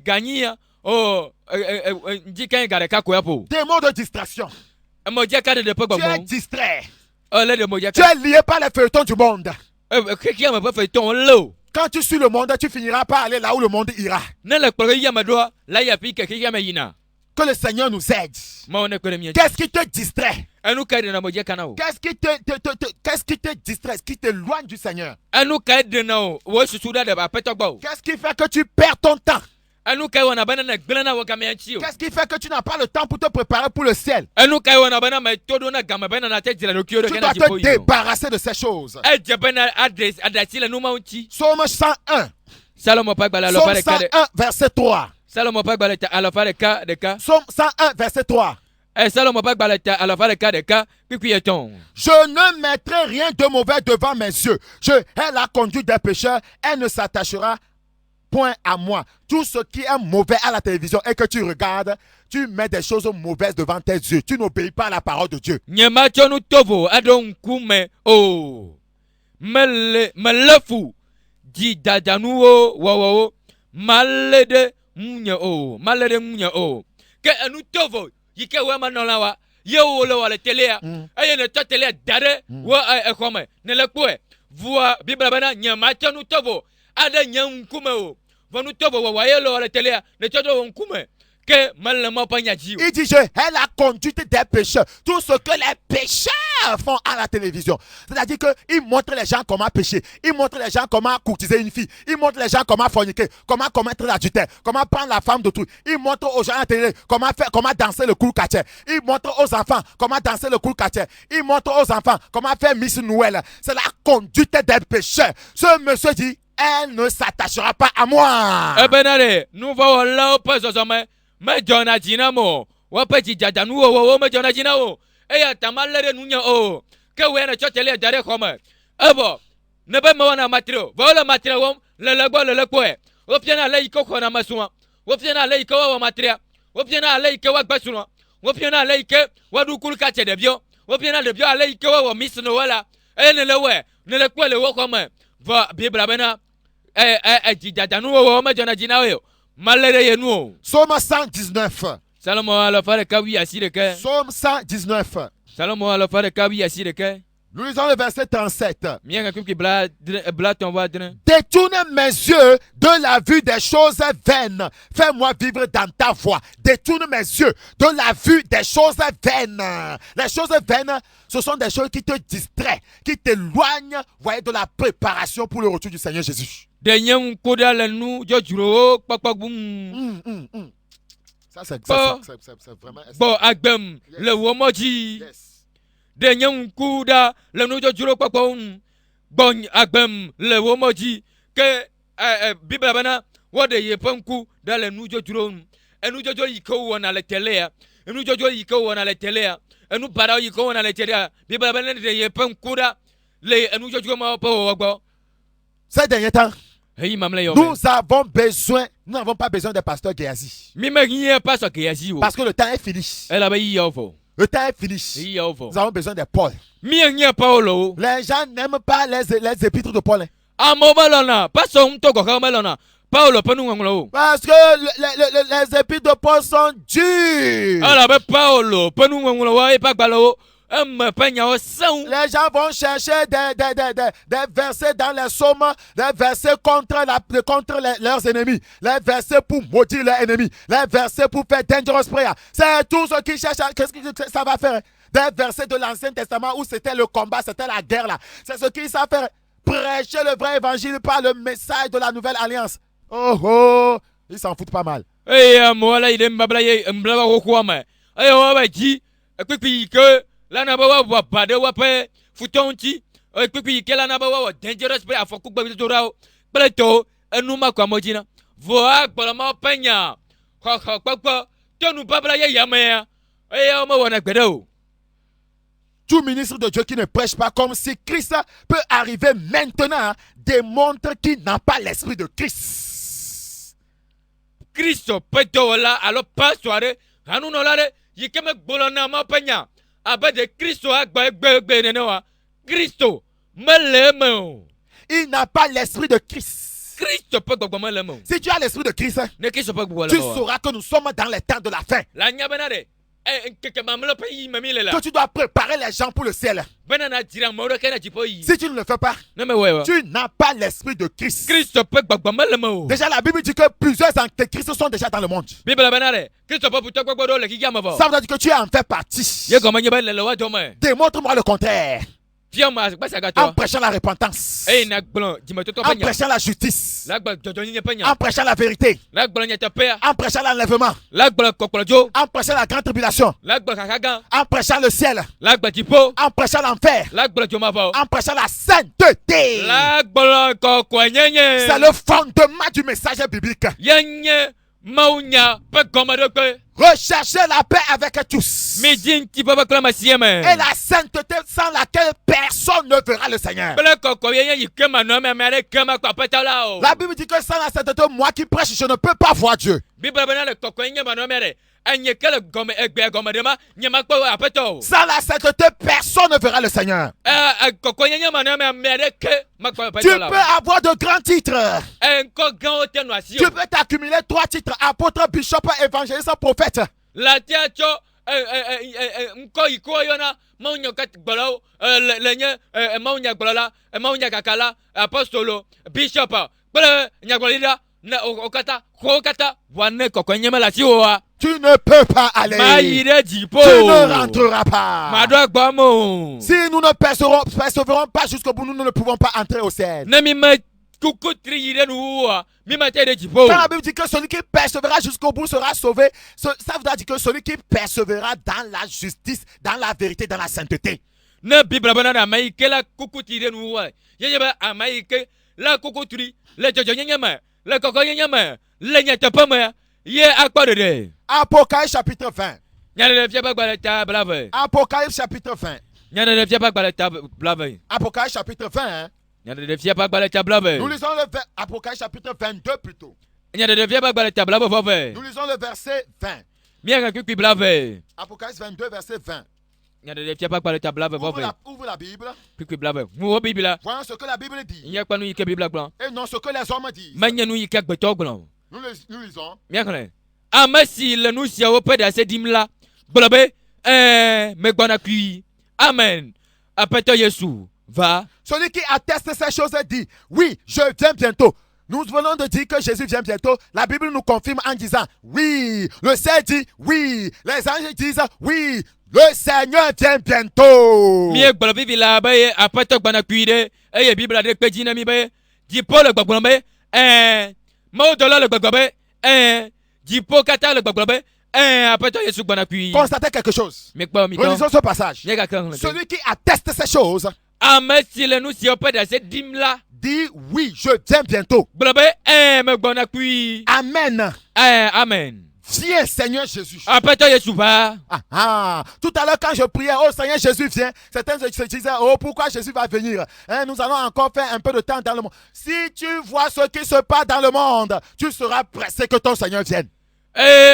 ganyia o ndika ngare ka ko yapo. Démons de distraction. Moja ka de pe Tu es gbogbo. distrait. Le de moja Tu ka. es lié par les feuilletons du monde. Kiki ma pa fe ton lo. Quand tu suis le monde, tu finiras par aller là où le monde ira. Ne le kporo ya ma do la ya pi kiki ya ma yina. Que le Seigneur nous aide. Ma on ko le mi. Qu'est-ce qui te distrait? Anu ka de na moja kana o. Qu'est-ce qui te distrait? Qui t'éloigne du Seigneur? Anu ka de na o wo susuda de ba petogbo. Qu'est-ce qui fait que tu perds ton temps? Anu ka wana bana na gbelana wo kamianchi o. Qu'est-ce qui fait que tu n'as pas le temps pour te préparer pour le ciel? Anu ka wana bana ma todo na gama bana na te dira no kio de Tu kana dois te jipo yo. débarrasser de ces choses. Je bana adresse la no maunti. Psaume 101. Salomo pa gbala lo Psaume pare ka de. 101, verset 3. Salomo pa gbala ta alo pare ka de ka. Psaume 101, verset 3. Salomo pa gbala ta alo pare ka de ka. Pipi eton. Je ne mettrai rien de mauvais devant mes yeux. Je hais la conduite des pécheurs. Elle ne s'attachera point à moi. Tout ce qui est mauvais à la télévision et que tu regardes, tu mets des choses mauvaises devant tes yeux. Tu n'obéis pas à la parole de Dieu. Nyema chonu tovo adon kume o. Melefu di dadanu o wo malede munya o. Malede munya o. Ke anu tovo yike we manola wa ye wo le wale télé ya eye ne to télé dare wo e khome ne le kwe vua Bible bana nyama tenu tobo ada nyankume o vonu tobo wa ye le wale télé ya ne to do nkume que malama pagnaji. Il dit, elle a conduite des pécheurs. Tout ce que les pécheurs font à la télévision. C'est-à-dire qu'ils montrent les gens comment pécher. Ils montrent les gens comment courtiser une fille. Ils montrent les gens comment forniquer, comment commettre l'adultère, comment prendre la femme d'autrui. Ils montrent aux gens à la télé comment danser le cool quartier. Ils montrent aux enfants comment danser le cool quartier. Ils montrent aux enfants comment faire Miss Noël. C'est la conduite des pécheurs. Ce monsieur dit, elle ne s'attachera pas à moi. Eh ben allez, nous voyons là au pas me jona jinamo wa peti jadanu wo me jona jinao e ya tamalere nunya o ke we na chotele dare khoma ebo ne be me wana matrio vola matrio wo le legbo o piena le iko khona masuma o piena le iko wa matria o piena le iko wa gbasuna o piena le iko wa dukul ka che debio o piena debio le iko wa misno wala e ne le we ne le kwele wo khoma va bibla bena jadanu wo me jona jinao malere yenu. Psaume 119. Salomo ala fare kawi asireke. Psaume 119. Salomo ala fare kawi asireke. Nous lisons le verset 37. Détourne mes yeux de la vue des choses vaines. Fais-moi vivre dans ta voie. Détourne mes yeux de la vue des choses vaines. Les choses vaines, ce sont des choses qui te distraient, qui t'éloignent, voyez, de la préparation pour le retour du Seigneur Jésus. Ça, c'est vraiment... Bon, Agbem, le Womoji. De Kuda, le Nujo Juro Papon. Bon, Agbem, le Womoji. Que Bibabana, what de Yeponku, dans le Nujo Juro. Et nous Jojo Yiko on a la télé. Et nous Jojo Yiko on a la télé. Et nous Parao Yiko on a la télé. Bibabana de Yeponkuda. Les Nujo Juro Papo. Ces derniers temps, nous n'avons pas besoin de pasteur Géasi. Parce que le temps est fini. Le temps est fini. Nous avons besoin de Paul. Les gens n'aiment pas les épîtres de Paul. Parce que les épîtres de Paul sont durs. Les gens vont chercher des versets dans les psaumes, des versets contre leurs ennemis, les versets pour maudire leurs ennemis, les versets pour faire dangerous prayer. C'est tout ce qu'ils cherchent. Qu'est-ce que ça va faire? Des versets de l'Ancien Testament où c'était le combat, c'était la guerre là. C'est ce qu'ils savent faire. Prêcher le vrai évangile par le message de la nouvelle alliance. Oh oh, ils s'en foutent pas mal. La nabawa wa bade wa pe futonti o pipi ke la nabawa wa dangerous pe afoku gba bi torao pleto enu ma kwa mojina voa gboro ma penya kho popo tonu babla ye yamaya e o mo wona gbede o. Tout ministre de Dieu qui ne prêche pas comme si Christ peut arriver maintenant démontre qu'il n'a pas l'esprit de Christ. Christ peut dola alors pas soirée hanu no lare yikeme gbolona ma penya. De Christo Christo il n'a pas l'esprit de Christ. Si tu as l'esprit de Christ, tu sauras que nous sommes dans les temps de la fin. Que tu dois préparer les gens pour le ciel. Si tu ne le fais pas, tu n'as pas l'esprit de Christ. Déjà la Bible dit que plusieurs antéchrists sont déjà dans le monde. Ça veut dire que tu en fais partie. Démontre-moi le contraire. En prêchant la repentance, en prêchant la justice, en prêchant la vérité, en prêchant l'enlèvement, en prêchant la grande tribulation, en prêchant le ciel, en prêchant l'enfer, en prêchant la sainteté. C'est le fondement du message biblique. Recherchez la paix avec tous. Et la sainteté sans laquelle personne ne verra le Seigneur. La Bible dit que sans la sainteté, moi qui prêche, je ne peux pas voir Dieu. Sans la sainteté, personne ne verra le Seigneur. Tu peux avoir de grands titres. Tu peux t'accumuler 3 titres: apôtre, bishop, évangéliste, prophète. nkɔ yi kɔ yɔna mawu nya kat gbɔlawo le nye mawu nya gbɔla mawu nya kaka la apostolo bishop kple nyagblɔɖila ne o kata xɔwo kata voa ne kɔkɔ nyeme le asi woa. Tu ne peux pas aller. Mayi ɖe dziƒo. Tu ne rentreras pas. Maɖo agbɔ mo. Si nous ne persévérons pas jusqu'au bout, nous ne pouvons pas entrer au ciel. Ne mi me kuku tri yi ɖe nuwua mi me te ɖe dziƒo. Quand la Bible dit que celui qui persévérera jusqu'au bout sera sauvé, ça voudra dire que celui qui persévérera dans la justice, dans la vérité, dans la sainteté. Ne Bible bena na ame yi ke la kuku tri ɖe nuwua ye be ame yi ke la kuku tri le dzɔdzɔnyenye me le kɔkɔnyenye me le nyateƒe me ye akpɔ ɖeɖe. Apocalypse chapitre 20. Nyaɖeɖe fia be agbalẽ ta blave. Apocalypse chapitre 20. Nyaɖeɖe fia be agbalẽ ta blave. Apocalypse chapitre 20. Hein? Nyaɖeɖe fia be agbalẽ ta blave. Nous lisons le Apocalypse chapitre 22 plutôt. Nyaɖeɖe fia be agbalẽ ta blave vɔve. Nous lisons le verset 20. Miaŋa kpikpi blave. Apocalypse 22 verset 20. Nyaɖeɖe fia be agbalẽ ta blave vɔve. Ouvre la Bible. Kpikpi blave. Ŋuwo Bibla. Voyons ce que la Bible dit. Nye kpɔ nu yi ke Bibla gblɔ. Et non ce que les hommes disent. Menye nu yi ke gbetɔwo gblɔ. Nous lisons. Miaxlẽ. Ame si le nu siawo ƒe ɖase dim la gblɔ be megbɔna kui. Amen. Aƒetɔ Yesu va. Celui qui atteste ces choses dit, oui, je viens bientôt. Nous venons de dire que Jésus vient bientôt. La Bible nous confirme en disant, oui. Le ciel dit, oui. Les anges disent, oui. Le Seigneur vient bientôt. Mie gblɔ vivi la be aƒetɔ gbɔna kui ɖe eye Bibla ɖe kpe dzi na mi be dziƒo le gbɔgblɔ be mawudɔla le gbɔgblɔ be dziƒo katã le gbɔgblɔ be aƒetɔ Yesu gbɔna kui. Constatez quelque chose. Mikpɔ mi Relisons ce passage. tɔ. Celui qui atteste ces choses Ame si le nu siawo ƒe ɖase dim la dit, oui, je viens bientôt. gblɔ be megbɔna kui. Amen. Amen. Viens, Seigneur Jésus. Aƒetɔ Yesu va. Tout à l'heure, quand je priais, oh Seigneur Jésus vient, certains se disaient, oh pourquoi Jésus va venir? Nous allons encore faire un peu de temps dans le monde. Si tu vois ce qui se passe dans le monde, tu seras pressé que ton Seigneur vienne.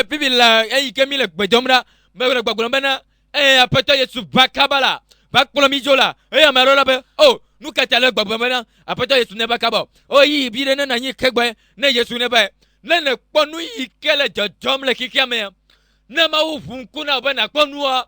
Bibi la eyi ke mi le gbedɔm ɖa me le gbɔgblɔm bena aƒetɔ Yesu va kaba la va kplɔ mi dzo la eye ame aɖewo la be o nu ka ta le gbɔgblɔm bena aƒetɔ Yesu ne va kaba o yi bi ɖe ne nanyi kegbe ne Yesu ne va ne ne kpɔ nu yi ke le dzɔdzɔm le kikea mea ne Mawu ʋu ŋku na wo be nakpɔ nua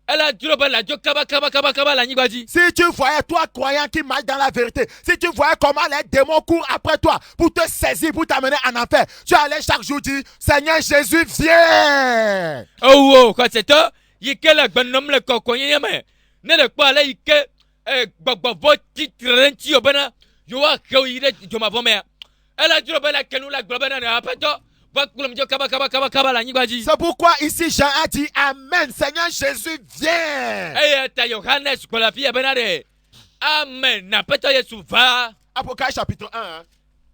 elle dro be la dzo kaba le anyigba dzi. Si tu voyais toi croyant qui marche dans la vérité, si tu voyais comment les démons courent après toi pour te saisir, pour t'amener en enfer, tu allais chaque jour dire, Seigneur Jésus, viens. Oh, quoi c'est toi? Yi ke le gbenom le kɔkɔnyenye me ne le kpɔ ale yi ke gbɔgbɔvɔ titre ŋuti o bena yewoahe wo yi ɖe dzomavɔ mea ele dzro be le kenu la gblɔ bena ne aƒetɔ va kplɔm dzo kaba le anyigba dzi. C'est pourquoi ici Jean a dit Amen, Seigneur Jésus, viens. Eye ta Yohanes gblɔ le afi ya bena ɖe Amen, aƒetɔ Yesu va. Apocalypse chapitre 1.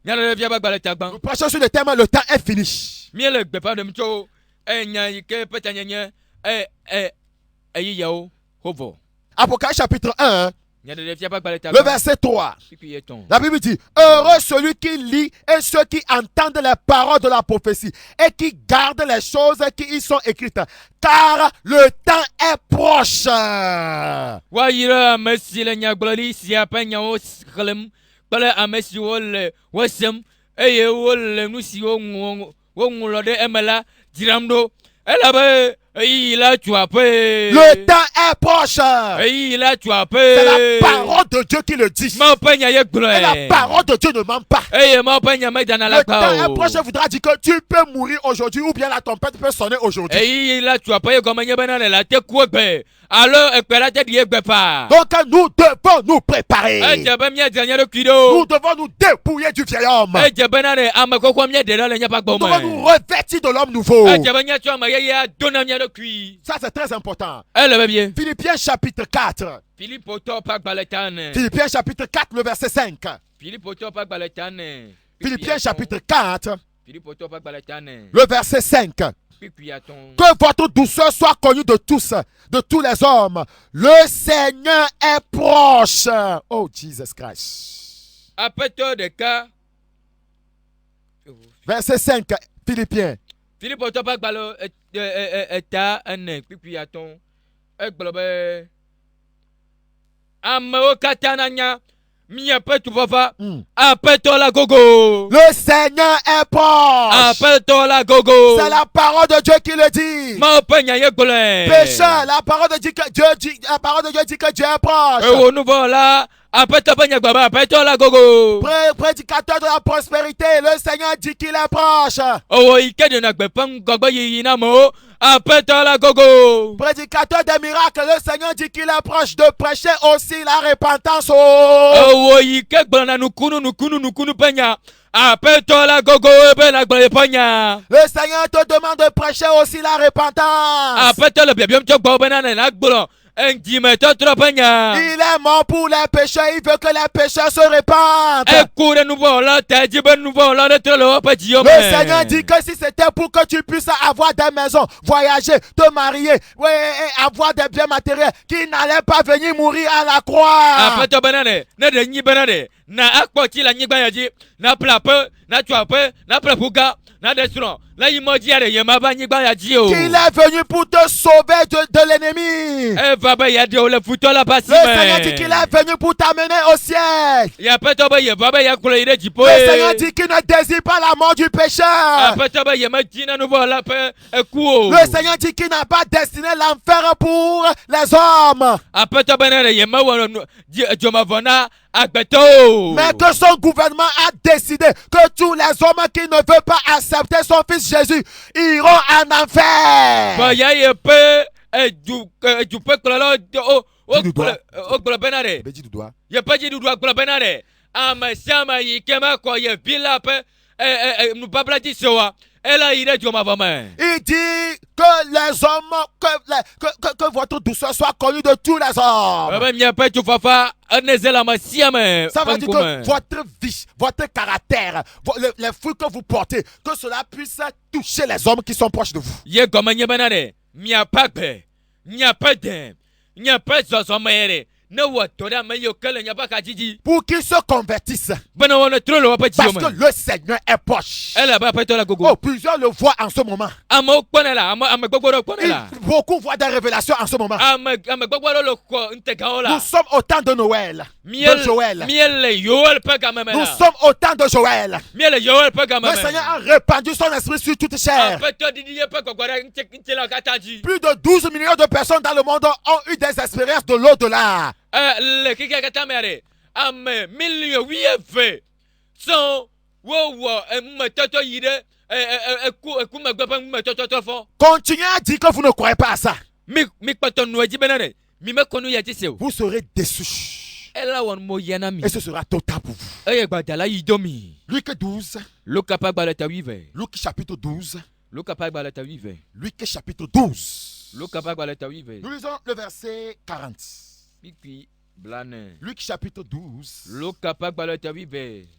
Nyaɖeɖe fia be agbalẽ ta gbã. Nous prêchons sur le thème le temps est fini. Mie le gbeƒã ɖem tso nya yi ke ƒe tanyenye eyiyawo hovɔ. Apocalypse chapitre 1. Nyaɖeɖe fia be agbalẽ ta Le gbã. verset 3. Kpikpi etɔ̃. La Bible dit, heureux celui qui lit et ceux qui entendent les paroles de la prophétie et qui gardent les choses qui y sont écrites, car le temps est proche. Woayra ame si le nyagblɔɖi sia ƒe nyawo xlẽm kple ame siwo le wosem eye wole nu siwo woŋlɔ ɖe eme la dzram ɖo elabe eyiyi la tu aƒe. Le temps est proche. Eyiyi la tu C'est aƒe. la parole de Dieu qui le dit. Mawu ƒe nya ye Et la gblɔe. parole de Dieu ne ment pas. Eye Mawu ƒe nya medana la Le temps est kpa o. proche voudra dire que tu peux mourir aujourd'hui ou bien la tempête peut sonner aujourd'hui. Eyiyi la tu aƒe ye gɔme nye bena le te ku egbe alo ekpe la te ɖi egbe pa. Donc nous devons nous préparer. Edze be míadze nya ɖokui ɖo. Nous devons nous dépouiller du vieil homme. Edze bena ɖe ame xoxoa míaɖe ɖa le míaƒe Nous agbɔ devons nous me. revêtir de l'homme nouveau. Edze be míatsɔ ame yeyea do na mía ɖokui. Ça c'est très important. Ele be bie. Philippiens chapitre 4. Filipotɔ ƒe agbalẽ ta ne. Philippiens chapitre 4, le verset 5. Filipotɔ ƒe agbalẽ ta ne. Philippiens chapitre 4, Filipotɔ ƒe agbalẽ ta ne. le verset 5. Kpikpi atɔ̃. Que votre douceur soit connue de tous les hommes. Le Seigneur est proche. Oh, Jesus Christ. Aƒetɔ ɖeka. Verset 5, Philippiens. Filipotɔ ƒe agbalẽ eta ene kpikpi atɔ̃. Egblɔ be amewo katã nanya Mia petu papa. Appelle-toi la gogo. Le Seigneur est proche. Appelle-toi la gogo. C'est la parole de Dieu qui le dit. Ma penya yegole. Pécheur, la parole de Dieu que Dieu dit, la parole de Dieu dit que Dieu est proche. Et au nouveau là, appelle-toi penya baba, appelle-toi la gogo. Prédicateur de la prospérité, le Seigneur dit qu'il est proche. Oh, ike de nakbe pang gogba yinamo. Appelle-toi la gogo. Prédicateur des miracles, le Seigneur dit qu'il est proche de prêcher aussi la repentance. Oh, ike gbana nukunu penya. Appelle-toi la gogo, ben la penya. Le Seigneur te demande de prêcher aussi la repentance. Appelle-toi le bien chokbo benana nakbolo. Un dimeto trop penya. Il est mort pour les pécheurs, il veut que les pécheurs se répandent. Écoute nouveau là, t'as dit ben nouveau là, Le Seigneur dit que si c'était pour que tu puisses avoir des maisons, voyager, te marier, et avoir des biens matériels, qui n'allait pas venir mourir à la croix. Appelle-toi benane, ne de ni benane. Na akpoti la nyigba yaji, na plape, na tuape, na plapuga, na destron. La imodiare yemaba nyigba yaji o. Qu'il est venu pour te sauver de l'ennemi. Eh baba yadi o le futo la basi. Le Seigneur dit qu'il est venu pour t'amener au ciel. Ya peto ba ye baba ya kula ide jipo. Le Seigneur dit qu'il ne désire pas la mort du pécheur. Appelle-toi ba ye madina nouveau la pe ekuo. Le Seigneur dit qu'il n'a pas destiné l'enfer pour les hommes. Appelle-toi benane yema wa jomavona. Mais que son gouvernement a décidé que tous les hommes qui ne veulent pas accepter son fils Jésus iront en enfer. Il dit que les hommes, que votre douceur soit connue de tous les hommes. Ça veut dire que votre vie, votre caractère, les fruits que vous portez, que cela puisse toucher les hommes qui sont proches de vous. Pour qu'ils se convertissent. Parce que le Seigneur est proche. Oh, plusieurs le voient en ce moment. Beaucoup voient des révélations en ce moment. Nous sommes au temps de Noël. De Joël. Nous sommes au temps de Joël. Le Seigneur a répandu son esprit sur toute chair. Plus de 12 millions de personnes dans le monde ont eu des expériences de l'au-delà. Continuez à dire que vous ne croyez pas à ça. Vous serez déçus. Et ce sera total pour vous. Luc 12. Luc chapitre 12. Luc chapitre 12. Nous lisons le verset 40. Luc chapitre 12.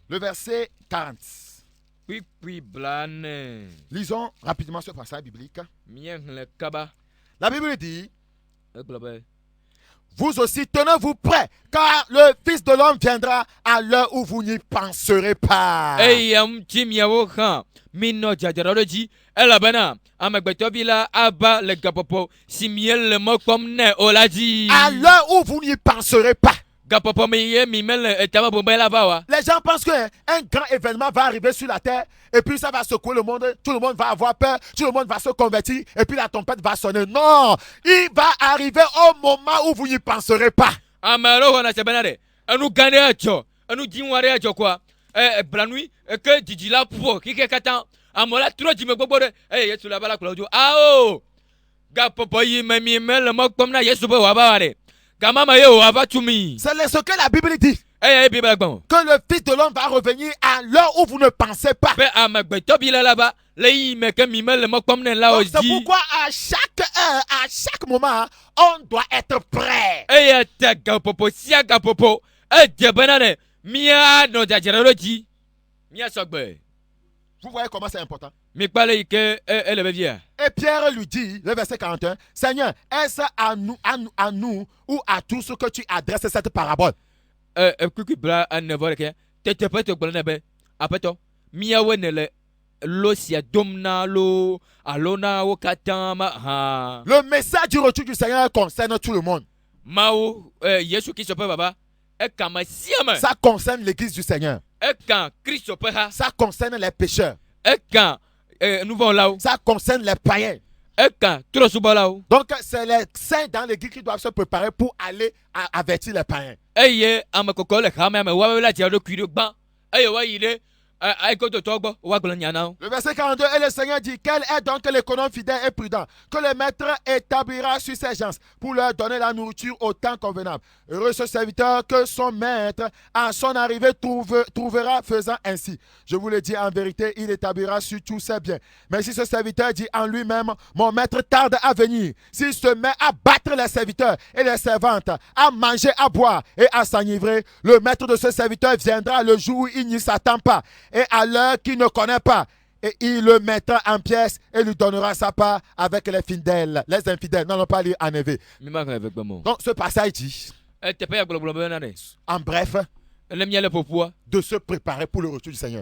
Le verset 40. Lisons rapidement ce passage biblique. La Bible dit: vous aussi tenez-vous prêts, car le Fils de l'homme viendra à l'heure où vous n'y penserez pas. À l'heure où vous n'y penserez pas. Les gens pensent qu'un grand événement va arriver sur la terre et puis ça va secouer le monde, tout le monde va avoir peur, tout le monde va se convertir et puis la trompette va sonner. Non, il va arriver au moment où vous n'y penserez pas. C'est ce que la Bible dit. Que le Fils de l'homme va revenir à l'heure où vous ne pensez pas. Donc c'est pourquoi à chaque heure, à chaque moment, on doit être prêt. Vous voyez comment c'est important. Et Pierre lui dit, le verset 41, Seigneur, est-ce à nous ou à tous que tu adresses cette parabole? Le message du retour du Seigneur concerne tout le monde. Ça concerne l'église du Seigneur. Ça concerne les pécheurs. Ça concerne les païens. Donc, c'est les saints dans l'église qui doivent se préparer pour aller avertir les païens. Le verset 42, et le Seigneur dit, quel est donc l'économe fidèle et prudent que le maître établira sur ses gens pour leur donner la nourriture au temps convenable. Heureux ce serviteur que son maître à son arrivée trouvera faisant ainsi. Je vous le dis en vérité, il établira sur tous ses biens. Mais si ce serviteur dit en lui-même, mon maître tarde à venir, s'il se met à battre les serviteurs et les servantes, à manger, à boire et à s'enivrer, le maître de ce serviteur viendra le jour où il n'y s'attend pas et à l'heure qu'il ne connaît pas, et il le mettra en pièces et lui donnera sa part avec les fidèles, les infidèles. Non, pas lire en éveil. Donc ce passage dit, en bref, de se préparer pour le retour du Seigneur.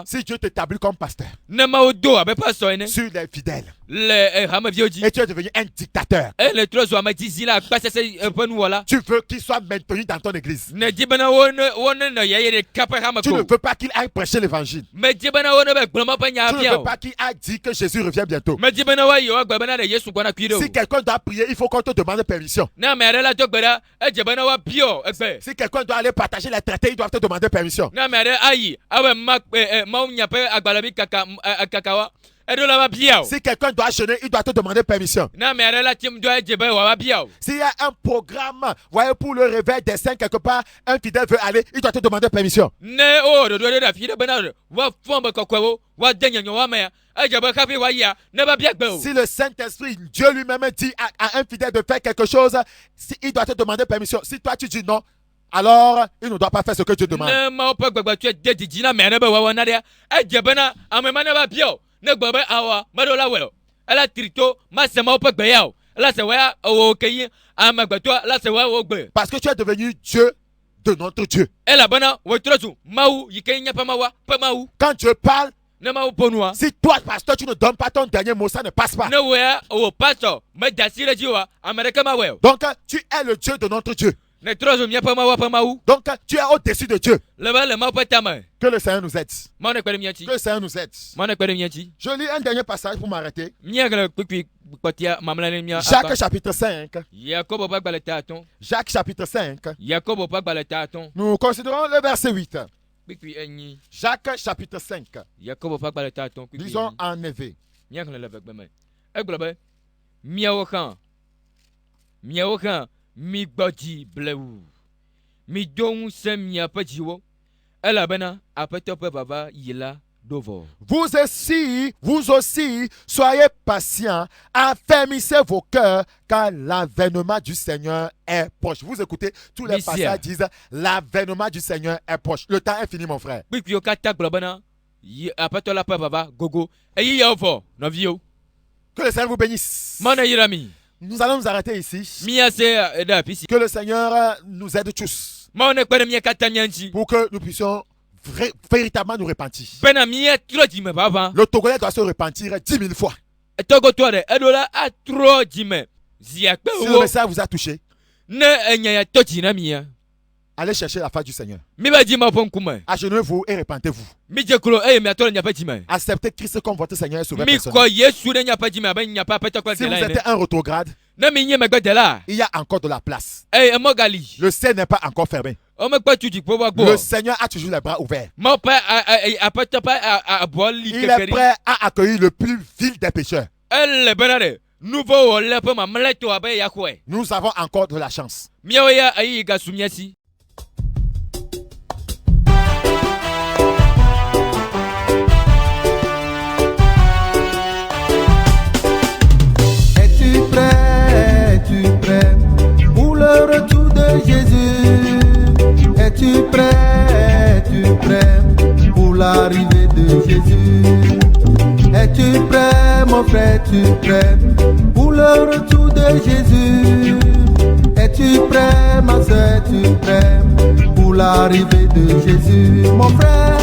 Si Dieu t'établit comme pasteur sur les fidèles et tu es devenu un dictateur, tu veux qu'il soit maintenu dans ton église. Tu ne veux pas qu'il aille prêcher l'évangile. Tu ne veux pas qu'il aille dire que Jésus revient bientôt. Si quelqu'un doit prier, il faut qu'on te demande permission. Si quelqu'un doit aller partager les traités, ils doivent te demander permission. Si quelqu'un doit jeûner, il doit te demander permission. S'il y a un programme, voyez, pour le réveil des saints quelque part, un fidèle veut aller, il doit te demander permission. Si le Saint-Esprit, Dieu lui-même dit à un fidèle de faire quelque chose, il doit te demander permission. Si toi tu dis non, alors il ne doit pas faire ce que Dieu demande. Parce que tu es devenu Dieu de notre Dieu. Quand Dieu parle, si toi, pasteur, tu ne donnes pas ton dernier mot, ça ne passe pas. Donc, tu es le Dieu de notre Dieu. Donc, tu es au-dessus de Dieu. Que le Seigneur nous aide. Que le Seigneur nous aide. Je lis un dernier passage pour m'arrêter. Jacques chapitre 5. Jacques chapitre 5. Nous considérons le verset 8. Jacques chapitre 5. Lisons en éveil. Mi gbadi blewu mi dong se mi apetiwo elabena apetope baba yila dovo. Vous aussi, soyez patients, affermissez vos cœurs, car l'avènement du Seigneur est proche. Vous écoutez, tous les passages disent l'avènement du Seigneur est proche. Le temps est fini, mon frère. Que le Seigneur vous bénisse. Nous allons nous arrêter ici. Que le Seigneur nous aide tous pour que nous puissions véritablement nous repentir. Le Togolais doit se repentir 10 000 fois. Si le message vous a touché, allez chercher la face du Seigneur. Agenouillez-vous et repentez-vous. Acceptez Christ comme votre Seigneur et Sauveur personnel. Si vous êtes un rétrograde, il y a encore de la place. Le ciel n'est pas encore fermé. Le Seigneur a toujours les bras ouverts. Il est prêt à accueillir le plus vil des pécheurs. Nous avons encore de la chance. Es-tu prêt pour le retour de Jésus? Es-tu prêt pour l'arrivée de Jésus? Es-tu prêt, mon frère, es-tu prêt pour le retour de Jésus? Es-tu prêt, ma soeur, es-tu prêt pour l'arrivée de Jésus? Mon frère,